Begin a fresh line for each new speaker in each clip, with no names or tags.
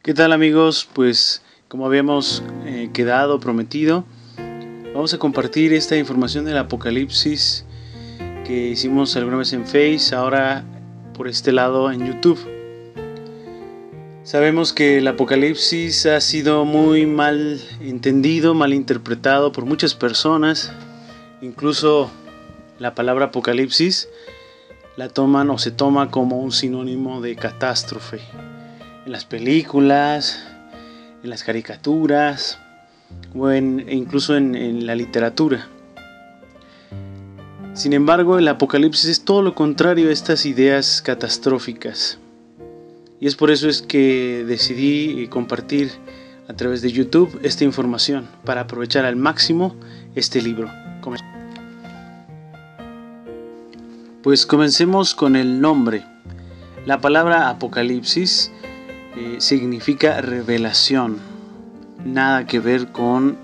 ¿Qué tal, amigos? Pues como habíamos quedado, prometido, vamos a compartir esta información del Apocalipsis que hicimos alguna vez en Face, ahora por este lado en YouTube. Sabemos que el Apocalipsis ha sido muy mal entendido, mal interpretado por muchas personas. Incluso la palabra Apocalipsis la toman o se toma como un sinónimo de catástrofe. En las películas, en las caricaturas o incluso en la literatura. Sin embargo, el Apocalipsis es todo lo contrario a estas ideas catastróficas. Y es por eso es que decidí compartir a través de YouTube esta información para aprovechar al máximo este libro. Pues comencemos con el nombre. La palabra Apocalipsis significa revelación, nada que ver con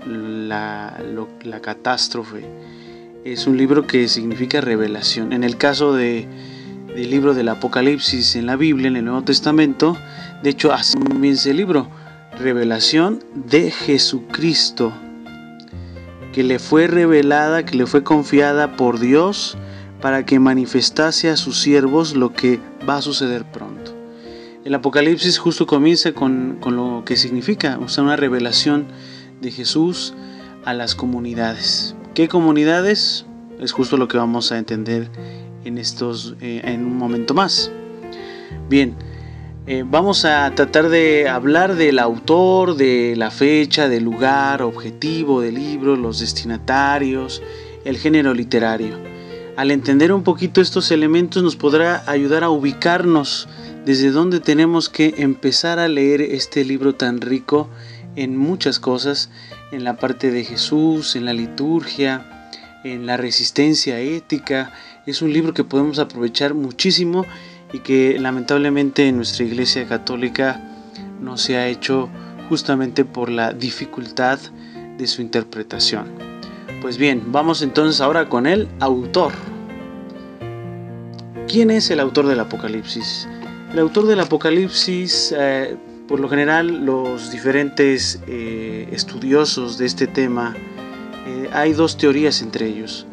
la catástrofe. Es un libro que significa revelación. En el caso del libro del Apocalipsis en la Biblia, en el Nuevo Testamento, de hecho así comienza el libro, revelación de Jesucristo, que le fue revelada, que le fue confiada por Dios para que manifestase a sus siervos lo que va a suceder pronto. El Apocalipsis justo comienza con lo que significa, o sea, una revelación de Jesús a las comunidades. ¿Qué comunidades? Es justo lo que vamos a entender en un momento más. Bien, vamos a tratar de hablar del autor, de la fecha, del lugar, objetivo del libro, los destinatarios, el género literario. Al entender un poquito estos elementos nos podrá ayudar a ubicarnos desde dónde tenemos que empezar a leer este libro tan rico en muchas cosas, en la parte de Jesús, en la liturgia, en la resistencia ética. Es un libro que podemos aprovechar muchísimo y que lamentablemente en nuestra Iglesia Católica no se ha hecho justamente por la dificultad de su interpretación. Pues bien, vamos entonces ahora con el autor. ¿Quién es el autor del Apocalipsis? El autor del Apocalipsis, por lo general, los diferentes estudiosos de este tema, hay dos teorías entre ellos.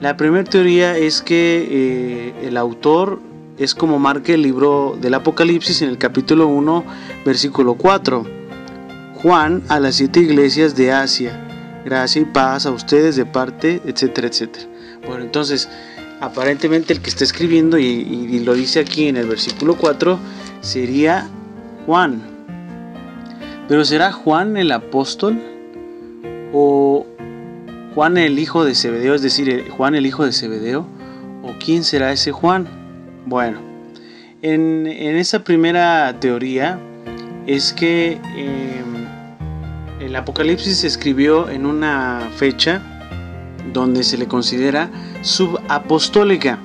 La primera teoría es que el autor es como marca el libro del Apocalipsis en el capítulo 1, versículo 4. Juan a las 7 iglesias de Asia. Gracia y paz a ustedes de parte, etcétera, etcétera. Bueno, entonces, aparentemente el que está escribiendo, y lo dice aquí en el versículo 4, sería Juan. Pero ¿será Juan el apóstol? ¿O Juan el hijo de Zebedeo? Es decir, Juan el hijo de Zebedeo. ¿O quién será ese Juan? Bueno, en esa primera teoría es que el Apocalipsis se escribió en una fecha donde se le considera subapostólica.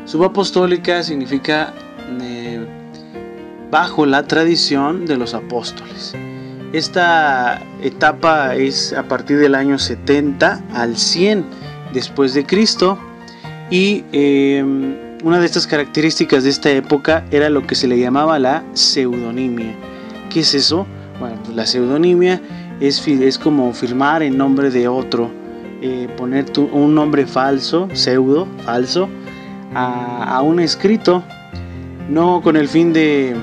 Subapostólica significa bajo la tradición de los apóstoles. Esta etapa es a partir del año 70 al 100 después de Cristo y una de estas características de esta época era lo que se le llamaba la pseudonimia. ¿Qué es eso? Bueno, pues la pseudonimia es como firmar en nombre de otro, poner un nombre falso, pseudo, falso, a un escrito, no con el fin de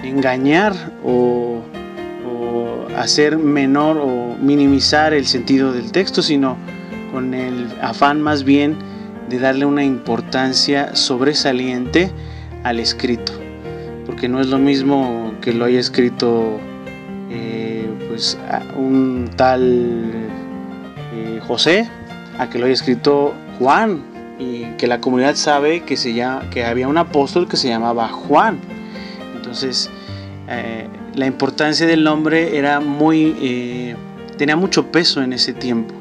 engañar o hacer menor o minimizar el sentido del texto, sino con el afán más bien de darle una importancia sobresaliente al escrito, porque no es lo mismo que lo haya escrito pues un tal José a que lo haya escrito Juan, y que la comunidad sabe que había un apóstol que se llamaba Juan. Entonces la importancia del nombre era tenía mucho peso en ese tiempo.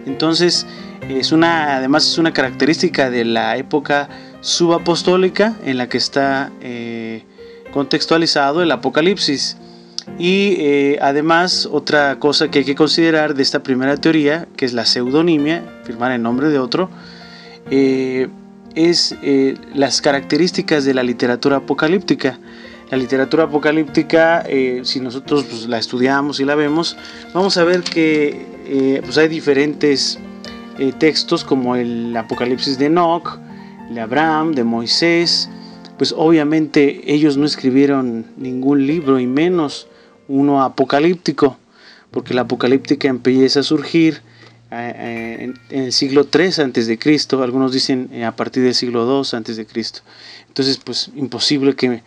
Entonces además es una característica de la época subapostólica en la que está contextualizado el Apocalipsis. Y además otra cosa que hay que considerar de esta primera teoría, que es la pseudonimia, firmar en nombre de otro, es las características de la literatura apocalíptica. la literatura apocalíptica, si nosotros pues, la estudiamos y la vemos, vamos a ver que pues hay diferentes textos como el Apocalipsis de Enoc, de Abraham, de Moisés. Pues obviamente ellos no escribieron ningún libro y menos uno apocalíptico, porque la apocalíptica empieza a surgir en el siglo III a.C., algunos dicen a partir del siglo II a.C. Entonces pues imposible que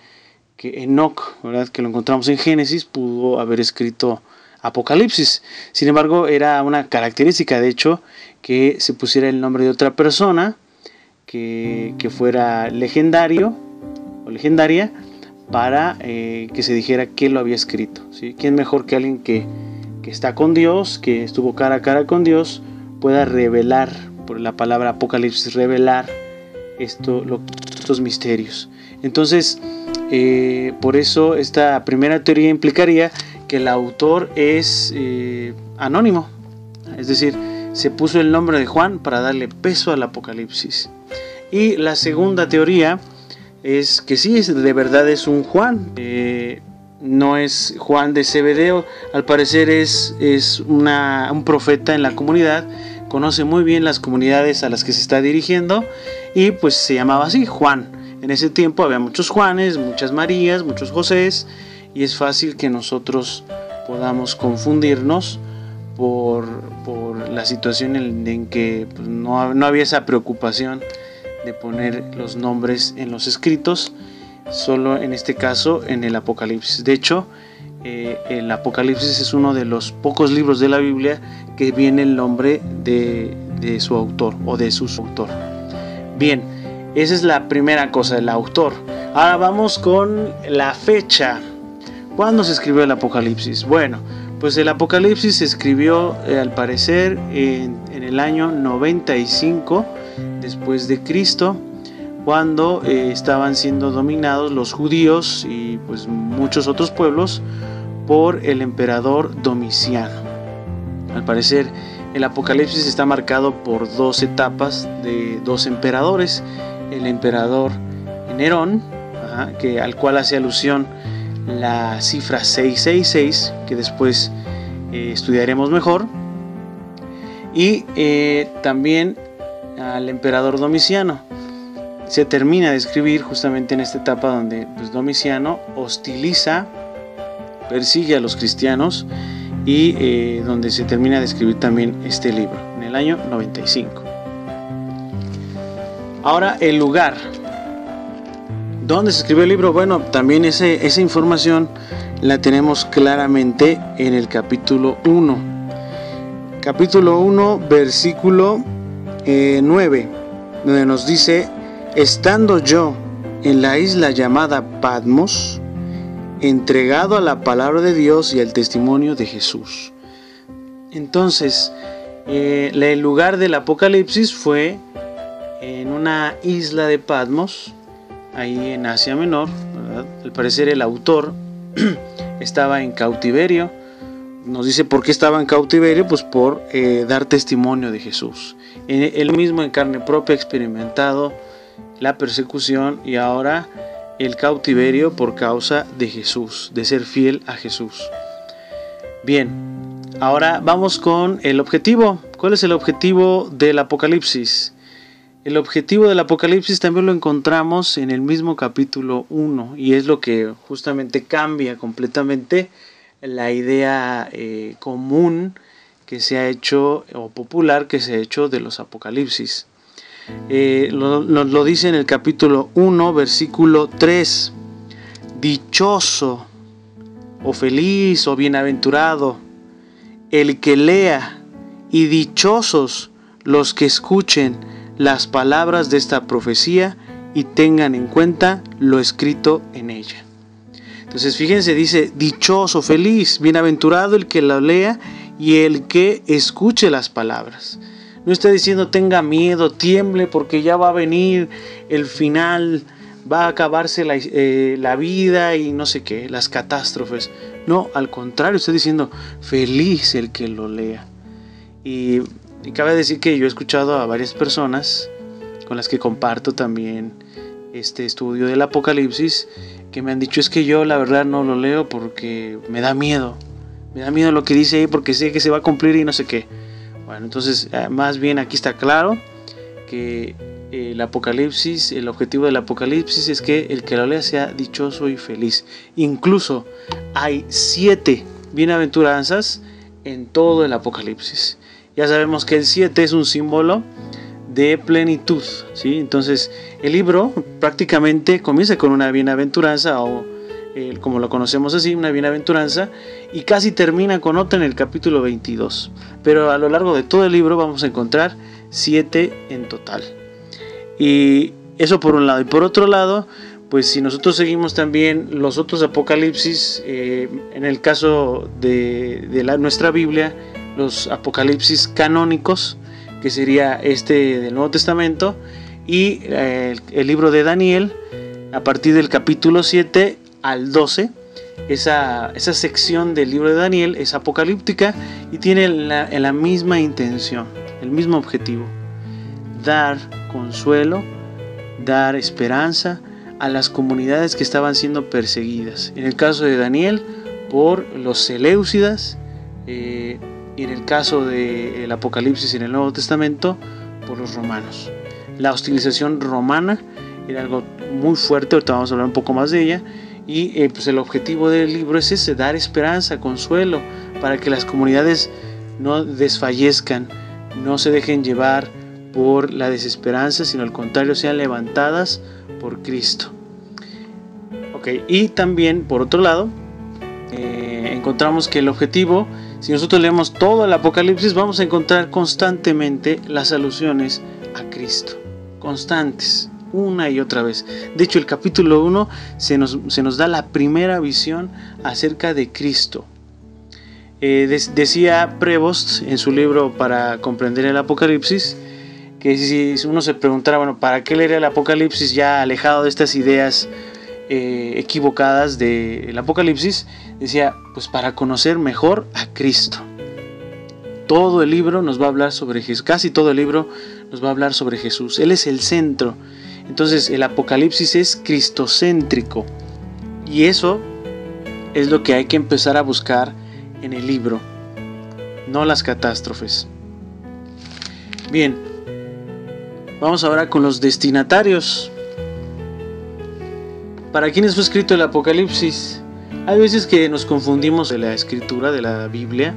Enoc, ¿verdad?, que lo encontramos en Génesis, pudo haber escrito Apocalipsis. Sin embargo, era una característica, de hecho, que se pusiera el nombre de otra persona que fuera legendario o legendaria para que se dijera quién lo había escrito, ¿sí? ¿Quién mejor que alguien que está con Dios, que estuvo cara a cara con Dios, pueda revelar, por la palabra Apocalipsis, revelar estos misterios? Entonces, por eso esta primera teoría implicaría que el autor es anónimo, es decir, se puso el nombre de Juan para darle peso al Apocalipsis. Y la segunda teoría es que sí, de verdad es un Juan, no es Juan de Zebedeo, al parecer es un profeta en la comunidad, conoce muy bien las comunidades a las que se está dirigiendo y pues se llamaba así, Juan. En ese tiempo había muchos Juanes, muchas Marías, muchos Josés, y es fácil que nosotros podamos confundirnos por la situación en que pues, no había esa preocupación de poner los nombres en los escritos, solo en este caso en el Apocalipsis. De hecho, el Apocalipsis es uno de los pocos libros de la Biblia que viene el nombre de su autor o de su autor. Bien, esa es la primera cosa, el autor. Ahora vamos con la fecha. ¿Cuándo se escribió el Apocalipsis? Bueno, pues el Apocalipsis se escribió al parecer en el año 95 después de Cristo, cuando estaban siendo dominados los judíos y pues muchos otros pueblos por el emperador Domiciano. Al parecer el Apocalipsis está marcado por dos etapas de dos emperadores: el emperador Nerón, al cual hace alusión la cifra 666, que después estudiaremos mejor, y también al emperador Domiciano. Se termina de escribir justamente en esta etapa donde pues, Domiciano hostiliza, persigue a los cristianos, y donde se termina de escribir también este libro, en el año 95. Ahora, el lugar donde se escribió el libro, bueno, también esa información la tenemos claramente en el capítulo 1. Capítulo 1, versículo 9, donde nos dice: estando yo en la isla llamada Patmos, entregado a la palabra de Dios y al testimonio de Jesús. Entonces, el lugar del Apocalipsis fue en una isla de Patmos, ahí en Asia Menor, ¿verdad? Al parecer el autor estaba en cautiverio. Nos dice por qué estaba en cautiverio, pues por dar testimonio de Jesús. Él mismo en carne propia ha experimentado la persecución y ahora el cautiverio por causa de Jesús, de ser fiel a Jesús. Bien, ahora vamos con el objetivo. ¿Cuál es el objetivo del Apocalipsis? El objetivo del Apocalipsis también lo encontramos en el mismo capítulo 1 y es lo que justamente cambia completamente la idea común que se ha hecho, o popular que se ha hecho, de los Apocalipsis. Lo dice en el capítulo 1, versículo 3: dichoso o feliz o bienaventurado el que lea, y dichosos los que escuchen las palabras de esta profecía y tengan en cuenta lo escrito en ella. Entonces fíjense, dice dichoso, feliz, bienaventurado el que lo lea y el que escuche las palabras. No está diciendo tenga miedo, tiemble porque ya va a venir el final, va a acabarse la vida y no sé qué, las catástrofes. No, al contrario, está diciendo feliz el que lo lea. Y cabe decir que yo he escuchado a varias personas con las que comparto también este estudio del Apocalipsis, que me han dicho es que yo la verdad no lo leo porque me da miedo lo que dice ahí porque sé que se va a cumplir y no sé qué. Bueno, entonces más bien aquí está claro que el Apocalipsis, el objetivo del Apocalipsis es que el que lo lea sea dichoso y feliz. Incluso hay 7 bienaventuranzas en todo el Apocalipsis. Ya sabemos que el 7 es un símbolo de plenitud, ¿sí? Entonces el libro prácticamente comienza con una bienaventuranza o como lo conocemos así, una bienaventuranza, y casi termina con otra en el capítulo 22. Pero a lo largo de todo el libro vamos a encontrar 7 en total. Y eso por un lado. Y por otro lado, pues si nosotros seguimos también los otros Apocalipsis, en el caso de nuestra Biblia, los Apocalipsis canónicos, que sería este del Nuevo Testamento, y el libro de Daniel, a partir del capítulo 7 al 12, esa sección del libro de Daniel es apocalíptica y tiene la misma intención, el mismo objetivo: dar consuelo, dar esperanza a las comunidades que estaban siendo perseguidas. En el caso de Daniel, por los seleucidas, y en el caso del Apocalipsis en el Nuevo Testamento, por los romanos. La hostilización romana era algo muy fuerte, ahorita vamos a hablar un poco más de ella. Y pues el objetivo del libro es ese: dar esperanza, consuelo, para que las comunidades no desfallezcan, no se dejen llevar por la desesperanza, sino al contrario sean levantadas por Cristo. Y también por otro lado encontramos que el objetivo, si nosotros leemos todo el Apocalipsis, vamos a encontrar constantemente las alusiones a Cristo, constantes, una y otra vez. De hecho, el capítulo 1 se nos da la primera visión acerca de Cristo. Decía Prevost en su libro Para comprender el Apocalipsis, que si uno se preguntara, bueno, ¿para qué leer el Apocalipsis ya alejado de estas ideas equivocadas del Apocalipsis? Decía, pues para conocer mejor a Cristo. Todo el libro nos va a hablar sobre Jesús, casi todo el libro nos va a hablar sobre Jesús. Él es el centro. Entonces el Apocalipsis es cristocéntrico, y eso es lo que hay que empezar a buscar en el libro, no las catástrofes. Bien, vamos ahora con los destinatarios. ¿Para quiénes fue escrito el Apocalipsis? Hay veces que nos confundimos de la escritura de la Biblia,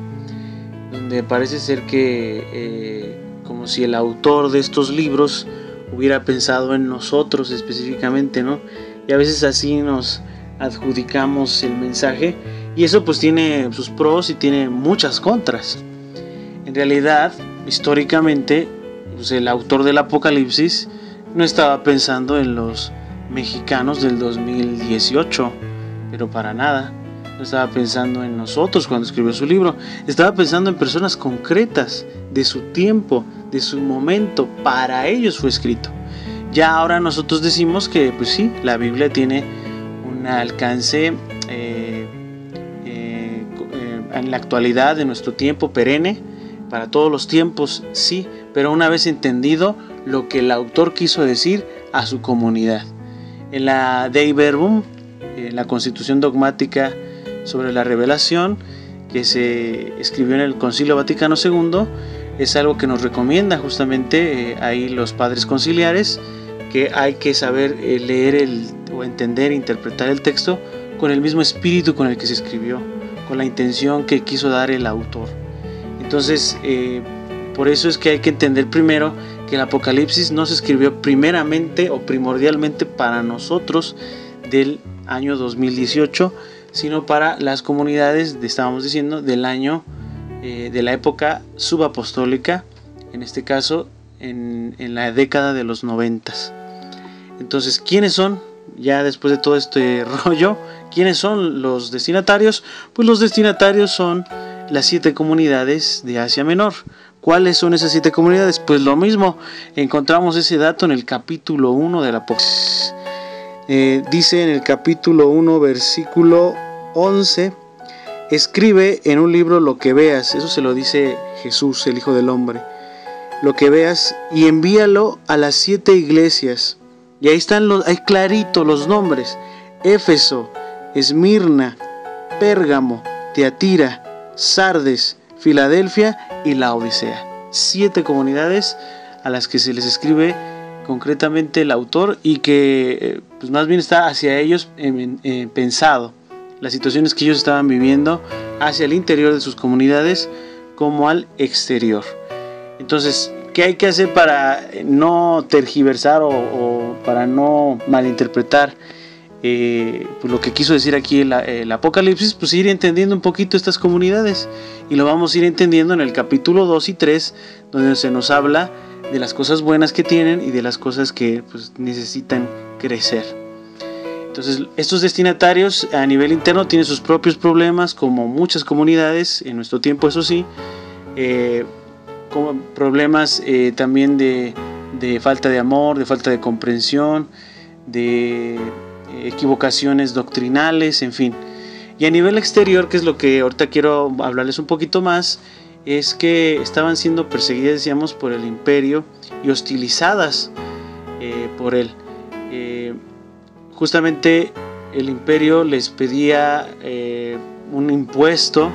donde parece ser que como si el autor de estos libros hubiera pensado en nosotros específicamente, ¿no? Y a veces así nos adjudicamos el mensaje, y eso pues tiene sus pros y tiene muchas contras. En realidad, históricamente, pues el autor del Apocalipsis no estaba pensando en los mexicanos del 2018, pero para nada. No estaba pensando en nosotros cuando escribió su libro. Estaba pensando en personas concretas, de su tiempo, de su momento. Para ellos fue escrito. Ya ahora nosotros decimos que pues sí, la Biblia tiene un alcance en la actualidad, de nuestro tiempo, perenne, para todos los tiempos, sí, pero una vez entendido lo que el autor quiso decir a su comunidad. En la Dei Verbum, en la Constitución Dogmática sobre la Revelación, que se escribió en el Concilio Vaticano II, es algo que nos recomienda justamente ahí los padres conciliares, que hay que saber leer o entender, interpretar el texto con el mismo espíritu con el que se escribió, con la intención que quiso dar el autor. Entonces, por eso es que hay que entender primero que el Apocalipsis no se escribió primeramente o primordialmente para nosotros del año 2018, sino para las comunidades, estábamos diciendo, del año de la época subapostólica, en este caso en la década de los 90. Entonces, ¿quiénes son? Ya después de todo este rollo, ¿quiénes son los destinatarios? Pues los destinatarios son las 7 comunidades de Asia Menor. ¿Cuáles son esas 7 comunidades? Pues lo mismo, encontramos ese dato en el capítulo 1 del Apocalipsis. Dice en el capítulo 1, versículo 11, escribe en un libro lo que veas. Eso se lo dice Jesús, el Hijo del Hombre. Lo que veas, y envíalo a las 7 iglesias Y ahí están ahí clarito los nombres: Éfeso, Esmirna, Pérgamo, Tiatira, Sardes, Filadelfia y Laodicea. 7 comunidades a las que se les escribe concretamente el autor, y que pues más bien está hacia ellos pensado, las situaciones que ellos estaban viviendo hacia el interior de sus comunidades como al exterior. Entonces, ¿qué hay que hacer para no tergiversar o para no malinterpretar pues lo que quiso decir aquí el Apocalipsis? Pues ir entendiendo un poquito estas comunidades, y lo vamos a ir entendiendo en el capítulo 2 y 3, donde se nos habla de las cosas buenas que tienen y de las cosas que pues necesitan crecer. Entonces, estos destinatarios a nivel interno tienen sus propios problemas, como muchas comunidades en nuestro tiempo, eso sí, como problemas también de falta de amor, de falta de comprensión, de equivocaciones doctrinales, en fin. Y a nivel exterior, que es lo que ahorita quiero hablarles un poquito más, es que estaban siendo perseguidas, decíamos, por el imperio y hostilizadas por él. Justamente el imperio les pedía un impuesto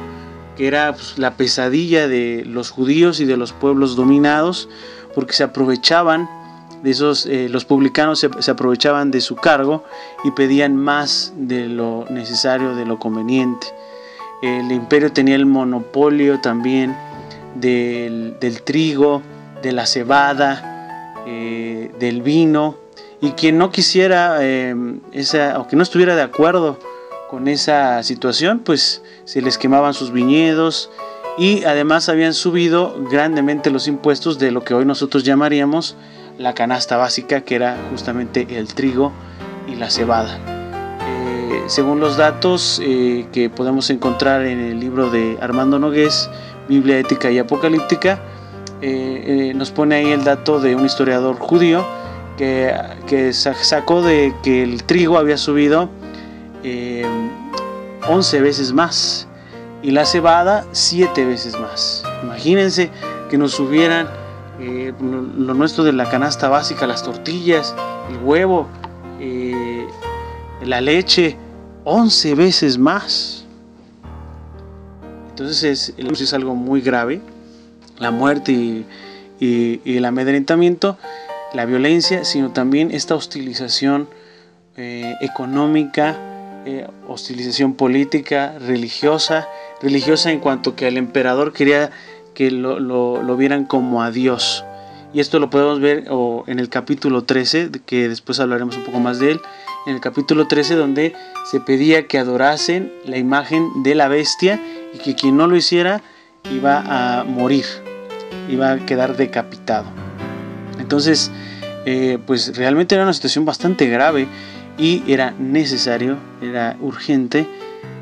que era pues, la pesadilla de los judíos y de los pueblos dominados, porque se aprovechaban de esos, los publicanos se aprovechaban de su cargo y pedían más de lo necesario, de lo conveniente. El imperio tenía el monopolio también del trigo, de la cebada, del vino, y quien no quisiera o que no estuviera de acuerdo con esa situación, pues se les quemaban sus viñedos, y además habían subido grandemente los impuestos de lo que hoy nosotros llamaríamos la canasta básica, que era justamente el trigo y la cebada. Según los datos que podemos encontrar en el libro de Armando Nogués, Biblia Ética y Apocalíptica, nos pone ahí el dato de un historiador judío que sacó de que el trigo había subido 11 veces más y la cebada 7 veces más. Imagínense que nos subieran lo nuestro de la canasta básica, las tortillas, el huevo, la leche, 11 veces más. Entonces es algo muy grave. La muerte y el amedrentamiento, la violencia, sino también esta hostilización económica, hostilización política, religiosa en cuanto que el emperador quería que lo vieran como a Dios. Y esto lo podemos ver en el capítulo 13, que después hablaremos un poco más de él. En el capítulo 13, donde se pedía que adorasen la imagen de la bestia, y que quien no lo hiciera iba a morir, iba a quedar decapitado. Entonces, pues realmente era una situación bastante grave, y era necesario, era urgente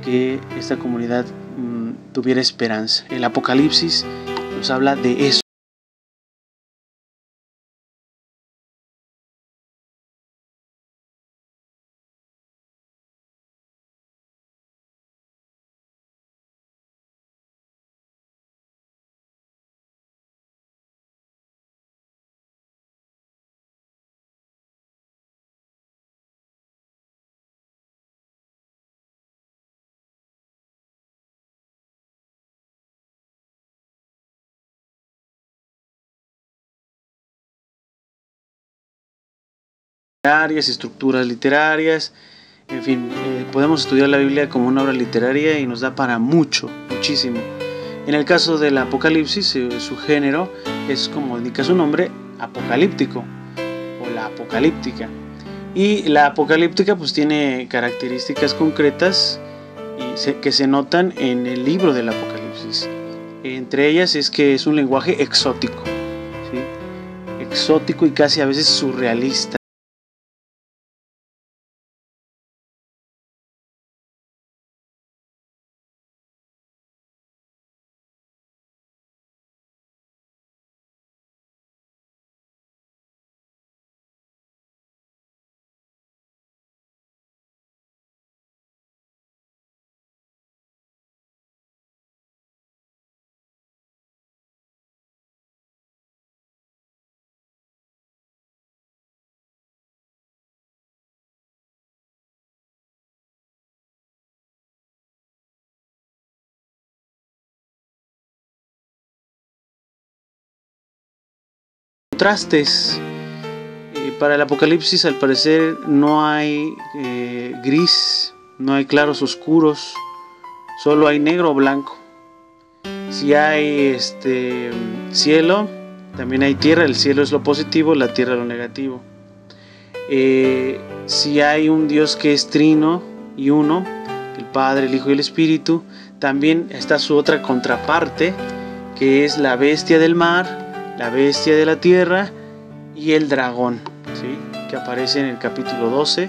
que esta comunidad tuviera esperanza. El Apocalipsis nos habla de eso. Estructuras literarias, en fin, podemos estudiar la Biblia como una obra literaria y nos da para mucho, muchísimo. En el caso del Apocalipsis, su género es, como indica su nombre, apocalíptico o la apocalíptica. Y la apocalíptica pues tiene características concretas que se notan en el libro del Apocalipsis. Entre ellas es que es un lenguaje exótico, ¿sí? Exótico y casi a veces surrealista. contrastes. Para el Apocalipsis, al parecer, no hay gris, no hay claros oscuros, solo hay negro o blanco. Si hay cielo, también hay tierra. El cielo es lo positivo, la tierra lo negativo. Si hay un Dios que es trino y uno, el Padre, el Hijo y el Espíritu, también está su otra contraparte, que es la bestia del mar, la bestia de la tierra y el dragón, ¿sí?, que aparece en el capítulo 12.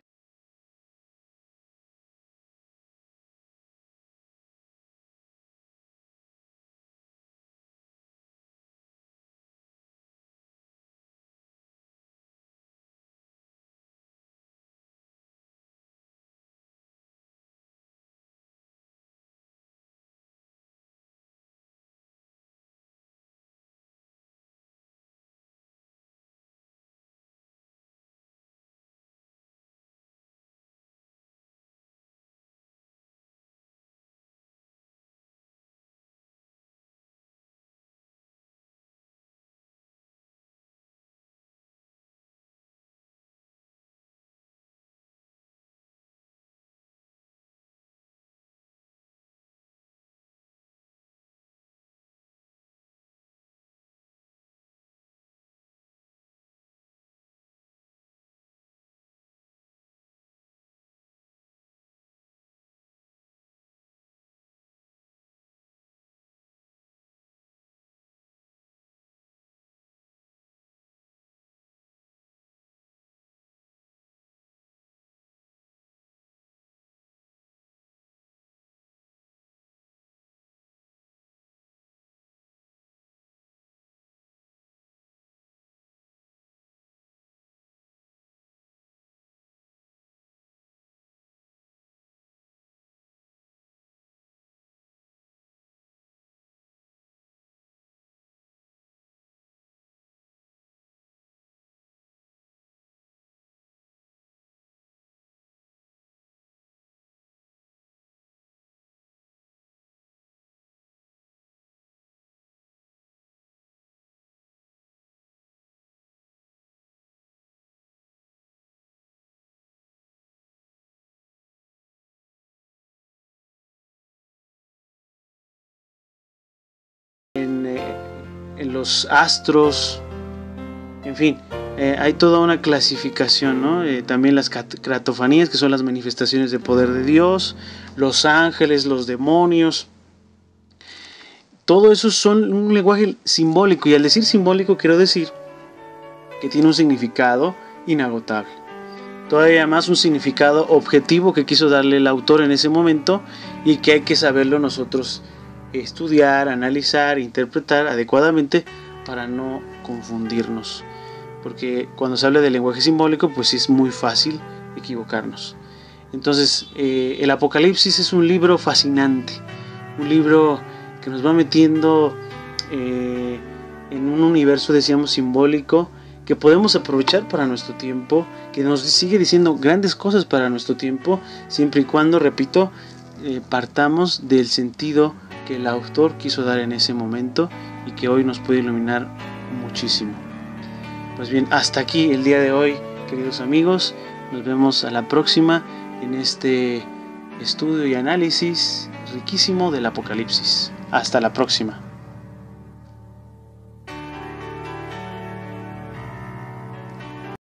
En los astros, en fin, hay toda una clasificación, ¿no? También las cratofanías, que son las manifestaciones de poder de Dios, los ángeles, los demonios. Todo eso son un lenguaje simbólico, y al decir simbólico quiero decir que tiene un significado inagotable. Todavía más un significado objetivo que quiso darle el autor en ese momento, y que hay que saberlo nosotros estudiar, analizar, interpretar adecuadamente para no confundirnos, porque cuando se habla de lenguaje simbólico, pues es muy fácil equivocarnos. Entonces, el Apocalipsis es un libro fascinante, un libro que nos va metiendo en un universo, decíamos, simbólico, que podemos aprovechar para nuestro tiempo, que nos sigue diciendo grandes cosas para nuestro tiempo, siempre y cuando, repito, partamos del sentido que el autor quiso dar en ese momento y que hoy nos puede iluminar muchísimo. Pues bien, hasta aquí el día de hoy, queridos amigos. Nos vemos a la próxima en este estudio y análisis riquísimo del Apocalipsis. Hasta la próxima.